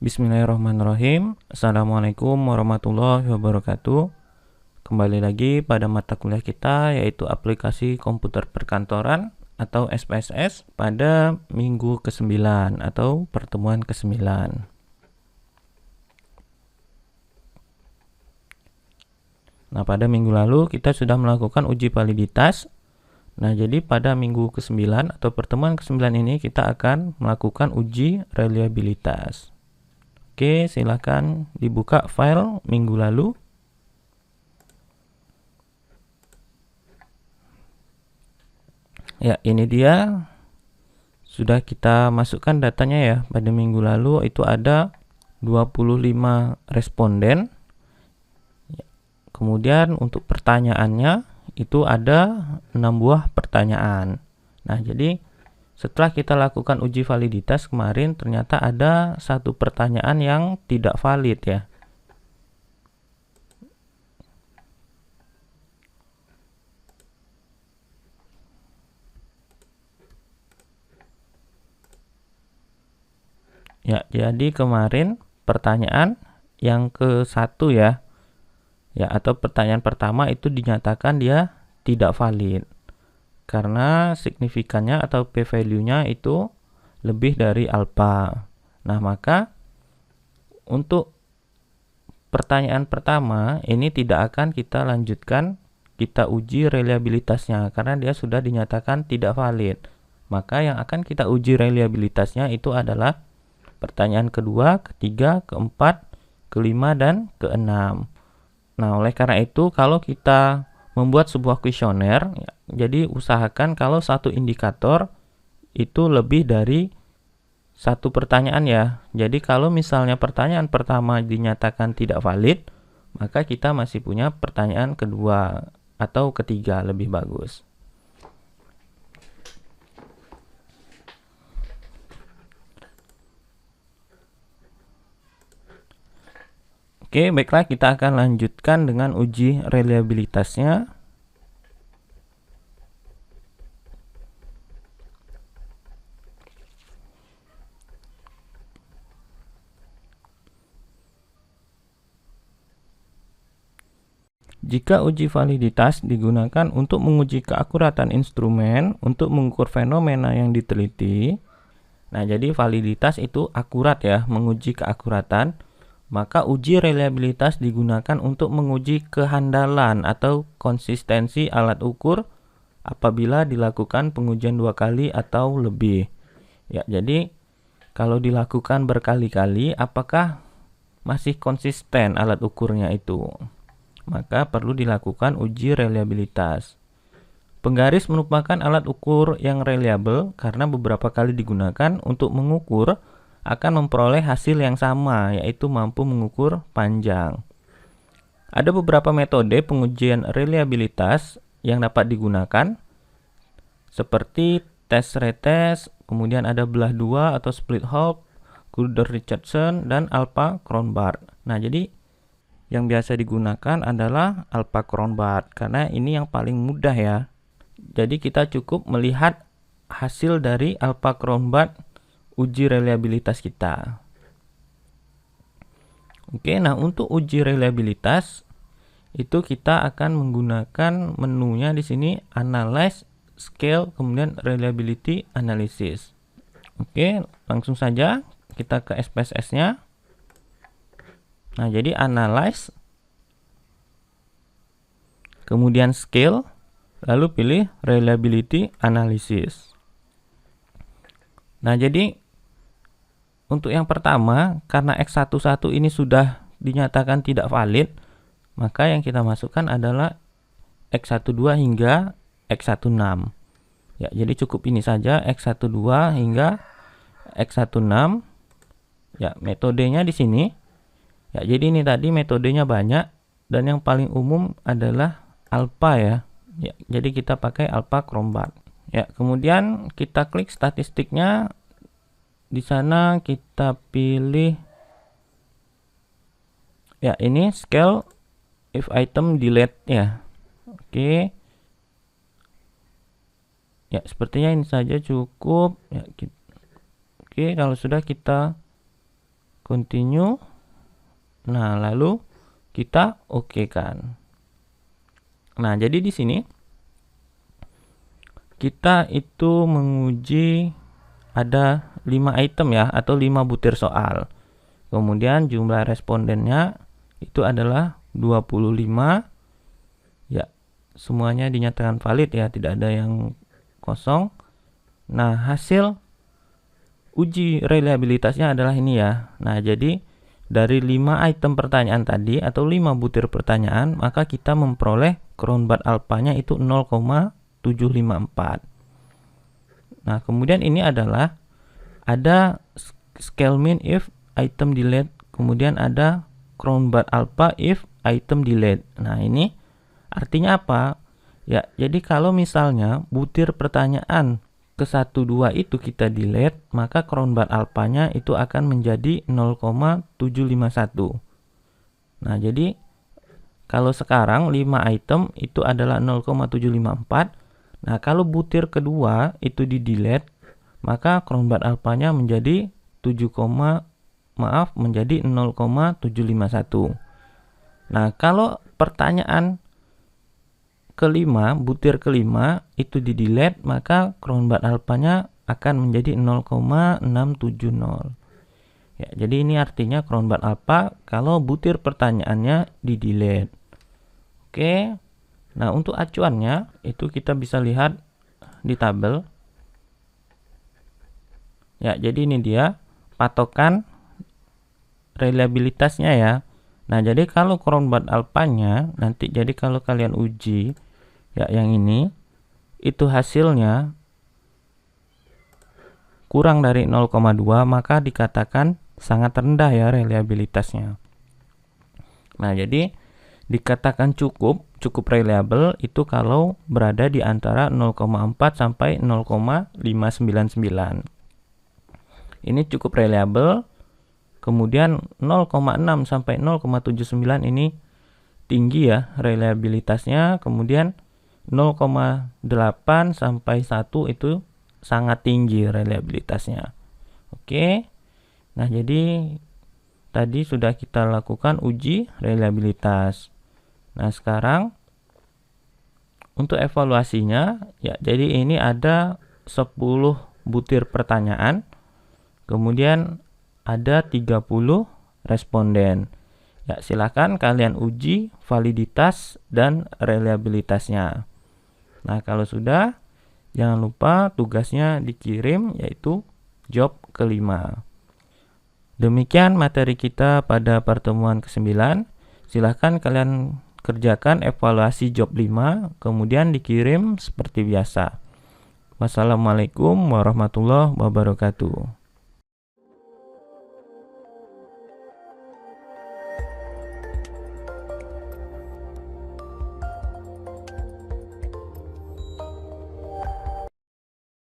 Bismillahirrahmanirrahim. Assalamualaikum warahmatullahi wabarakatuh. Kembali lagi pada mata kuliah kita, yaitu aplikasi komputer perkantoran atau SPSS pada minggu ke-9 atau pertemuan ke-9. Nah, pada minggu lalu kita sudah melakukan uji validitas. Nah, jadi pada minggu ke-9 atau pertemuan ke-9 ini kita akan melakukan uji reliabilitas. Oke, silakan dibuka file minggu lalu. Ya, ini dia. Sudah kita masukkan datanya ya. Pada minggu lalu itu ada 25 responden. Kemudian untuk pertanyaannya itu ada 6 buah pertanyaan. Nah, jadi setelah kita lakukan uji validitas kemarin, ternyata ada satu pertanyaan yang tidak valid ya. Ya, jadi kemarin pertanyaan yang ke-1 ya. Ya, atau pertanyaan pertama itu dinyatakan dia tidak valid. Karena signifikannya atau p-value-nya itu lebih dari alpha. Nah, maka untuk pertanyaan pertama ini tidak akan kita lanjutkan, kita uji reliabilitasnya karena dia sudah dinyatakan tidak valid. Maka yang akan kita uji reliabilitasnya itu adalah pertanyaan kedua, ketiga, keempat, kelima, dan keenam. Nah, oleh karena itu kalau kita membuat sebuah kuesioner, jadi usahakan kalau satu indikator itu lebih dari satu pertanyaan ya. Jadi kalau misalnya pertanyaan pertama dinyatakan tidak valid, maka kita masih punya pertanyaan kedua atau ketiga lebih bagus. Oke, baiklah, kita akan lanjutkan dengan uji reliabilitasnya. Jika uji validitas digunakan untuk menguji keakuratan instrumen untuk mengukur fenomena yang diteliti. Nah, jadi validitas itu akurat ya, menguji keakuratan. Maka uji reliabilitas digunakan untuk menguji kehandalan atau konsistensi alat ukur apabila dilakukan pengujian 2 kali atau lebih. Ya, jadi kalau dilakukan berkali-kali, apakah masih konsisten alat ukurnya itu? Maka perlu dilakukan uji reliabilitas. Penggaris merupakan alat ukur yang reliable karena beberapa kali digunakan untuk mengukur akan memperoleh hasil yang sama, yaitu mampu mengukur panjang. Ada beberapa metode pengujian reliabilitas yang dapat digunakan, seperti test retest, kemudian ada belah dua atau split hop, Gulder-Richardson, dan Alpha-Cronbard. Nah, jadi yang biasa digunakan adalah Alpha-Cronbard karena ini yang paling mudah ya. Jadi kita cukup melihat hasil dari Alpha-Cronbard uji reliabilitas kita. Oke, nah untuk uji reliabilitas itu kita akan menggunakan menunya di sini Analyze, Scale, kemudian Reliability Analysis. Oke, langsung saja kita ke SPSS-nya. Nah, jadi Analyze, kemudian Scale, lalu pilih Reliability Analysis. Nah, jadi untuk yang pertama, karena X11 ini sudah dinyatakan tidak valid, maka yang kita masukkan adalah X12 hingga X16. Ya, jadi cukup ini saja, X12 hingga X16. Ya, metodenya di sini. Ya, jadi ini tadi metodenya banyak dan yang paling umum adalah alpha ya. Ya, jadi kita pakai Alpha-Cronbard. Ya, kemudian kita klik statistiknya. Di sana kita pilih ya, ini scale if item delete ya. Oke. Ya, sepertinya ini saja cukup ya. Oke, kalau sudah kita continue. Nah, lalu kita oke kan. Nah, jadi di sini kita itu menguji ada 5 item ya, atau 5 butir soal. Kemudian jumlah respondennya itu adalah 25. Ya, semuanya dinyatakan valid ya, tidak ada yang kosong. Nah, hasil uji reliabilitasnya adalah ini ya. Nah, jadi dari 5 item pertanyaan tadi atau 5 butir pertanyaan, maka kita memperoleh Cronbach alpha-nya itu 0,754. Nah, kemudian ini adalah ada scale mean if item delete, kemudian ada Cronbach alpha if item delete. Nah, ini artinya apa? Ya, jadi kalau misalnya butir pertanyaan ke 1, 2 itu kita delete, maka Cronbach alpha-nya itu akan menjadi 0,751. Nah, jadi kalau sekarang 5 item itu adalah 0,754. Nah, kalau butir kedua itu di delete, maka Cronbach alpha-nya menjadi 0,751. Nah, kalau pertanyaan kelima, butir kelima itu di delete, maka Cronbach alpha-nya akan menjadi 0,670. Ya, jadi ini artinya Cronbach alpha kalau butir pertanyaannya di delete. Oke. Nah, untuk acuannya itu kita bisa lihat di tabel. Ya, jadi ini dia patokan reliabilitasnya ya. Nah, jadi kalau Cronbach alpha-nya nanti, jadi kalau kalian uji ya yang ini, itu hasilnya kurang dari 0,2, maka dikatakan sangat rendah ya reliabilitasnya. Nah, jadi dikatakan cukup reliable itu kalau berada di antara 0,4 sampai 0,599. Ini cukup reliable. Kemudian 0,6 sampai 0,79 ini tinggi ya reliabilitasnya. Kemudian 0,8 sampai 1 itu sangat tinggi reliabilitasnya. Oke. Nah, jadi tadi sudah kita lakukan uji reliabilitas. Nah, sekarang untuk evaluasinya ya, jadi ini ada 10 butir pertanyaan. Kemudian ada 30 responden. Ya, silakan kalian uji validitas dan reliabilitasnya. Nah, kalau sudah, jangan lupa tugasnya dikirim, yaitu job kelima. Demikian materi kita pada pertemuan ke-9. Silahkan kalian kerjakan evaluasi job 5, kemudian dikirim seperti biasa. Wassalamualaikum warahmatullahi wabarakatuh.